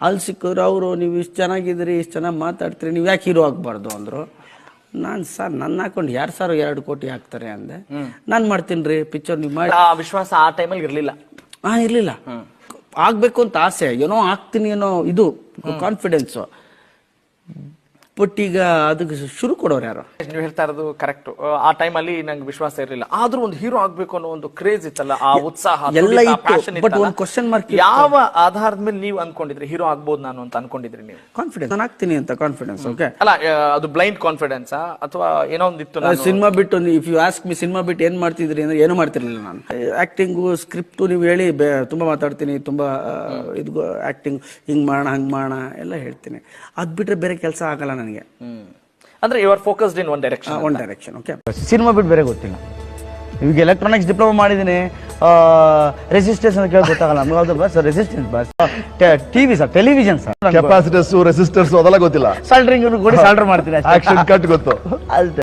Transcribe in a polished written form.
ಅಲ್ಲಿ ಸಿಕ್ಕಿದ್ರು ಅವರು ನೀವು ಇಷ್ಟು ಚೆನ್ನಾಗಿದ್ದೀರಿ, ಇಷ್ಟು ಚೆನ್ನಾಗಿ ಮಾತಾಡ್ತೀರಿ, ನೀವು ಯಾಕೆ ಹೀರೋ ಆಗಬಾರ್ದು ಅಂದರು. ನಾನು ಸರ್ ನನ್ನ ಹಾಕೊಂಡು ಯಾರು ಸರ್ 2 ಕೋಟಿ ಹಾಕ್ತಾರೆ ಅಂದೆ. ನಾನು ಮಾಡ್ತೀನಿ ರೀ ಪಿಕ್ಚರ್, ನೀವು ಮಾಡಿ. ಆ ವಿಶ್ವಾಸ ಆ ಟೈಮಲ್ಲಿ ಇರಲಿಲ್ಲ. ಇರಲಿಲ್ಲ. ಆಗ್ಬೇಕು ಅಂತ ಆಸೆ, ಏನೋ ಆಗ್ತೀನಿ ಅನ್ನೋ ಇದು ಕಾನ್ಫಿಡೆನ್ಸು. ಬಟ್ ಈಗ ಅದಕ್ಕೆ ಶುರು ಕೊಡೋರು ಯಾರು? ನೀವು ಹೇಳ್ತಾ ಇರೋದು ಕರೆಕ್ಟ್. ಆ ಟೈಮಲ್ಲಿ ನಂಗೆ ವಿಶ್ವಾಸ ಇರಲಿಲ್ಲ, ಆದ್ರೂ ಒಂದು ಹೀರೋ ಆಗ್ಬೇಕು ಅನ್ನೋ ಒಂದು ಕ್ರೇಜ್ ಇತ್ತಲ್ಲ, ಆ ಉತ್ಸಾಹ ಎಲ್ಲ ಇತ್ತು. ಬಟ್ ಒಂದು ಕ್ವಶನ್ ಮಾರ್ಕ್. ಯಾವ ಆಧಾರದ ಮೇಲೆ ನೀವು ಅನ್ಕೊಂಡಿದ್ರಿ ಹೀರೋ ಆಗ್ಬೋದು ನಾನು ಅಂತ ಅನ್ಕೊಂಡಿದ್ರಿ ನೀವು? ಕಾನ್ಫಿಡೆನ್ಸ್, ನಾನು ಆಗ್ತೀನಿ ಅಂತ ಕಾನ್ಫಿಡೆನ್ಸ್. ಓಕೆ, ಅಲ್ಲ ಅದು ಬ್ಲೈಂಡ್ ಕಾನ್ಫಿಡೆನ್ಸ್ ಅಥವಾ ಏನೋ ಒಂದು ಇತ್ತು? ಸಿನಿಮಾ ಬಿಟ್ಟು ಇಫ್ ಯು ಆಸ್ಕ್ ಮಿ ಸಿನಿಮಾ ಬಿಟ್ಟು ಏನ್ ಮಾಡ್ತಿದ್ರಿ ಅಂದ್ರೆ ಏನು ಮಾಡ್ತಿರ್ಲಿಲ್ಲ ನಾನು. ಆಕ್ಟಿಂಗು ಸ್ಕ್ರಿಪ್ಟು ನೀವು ಹೇಳಿ ತುಂಬಾ ಮಾತಾಡ್ತೀನಿ, ತುಂಬಾ ಇದು ಆಕ್ಟಿಂಗ್ ಹಿಂಗ್ ಮಾಡೋಣ ಹಂಗ್ ಮಾಡೋಣ ಎಲ್ಲ ಹೇಳ್ತೀನಿ. ಅದ್ ಬಿಟ್ರೆ ಬೇರೆ ಕೆಲಸ ಆಗಲ್ಲ ನನಗೆ. ಅಂದ್ರೆ you are focused in one direction. Okay, ಸಿನಿಮಾ ಬಿಟ್ಟು ಬೇರೆ ಗೊತ್ತಿಲ್ಲ. ಈಗ ಎಲೆಕ್ಟ್ರಾನಿಕ್ಸ್ ಡಿಪ್ಲೊಮಾ ಮಾಡಿದ್ದೀನಿ, ರೆಸಿಸ್ಟೆನ್ಸ್ ಅಂತ ಕೇಳಿ ಗೊತ್ತಾಗಲ್ಲ ನಮ್ಗೆ. ಹೌದು bus, resistance bus, TV sir, television sir, capacitors resistors ಅದೆಲ್ಲ ಗೊತ್ತಿಲ್ಲ. ಸಾಲ್ಡ್ರಿಂಗ್ ಕೂಡ ಸಾಲ್ಡರ್ ಮಾಡ್ತೀನಿ, ಆಕ್ಷನ್ ಕಟ್ ಗೊತ್ತು ಅಷ್ಟೇ.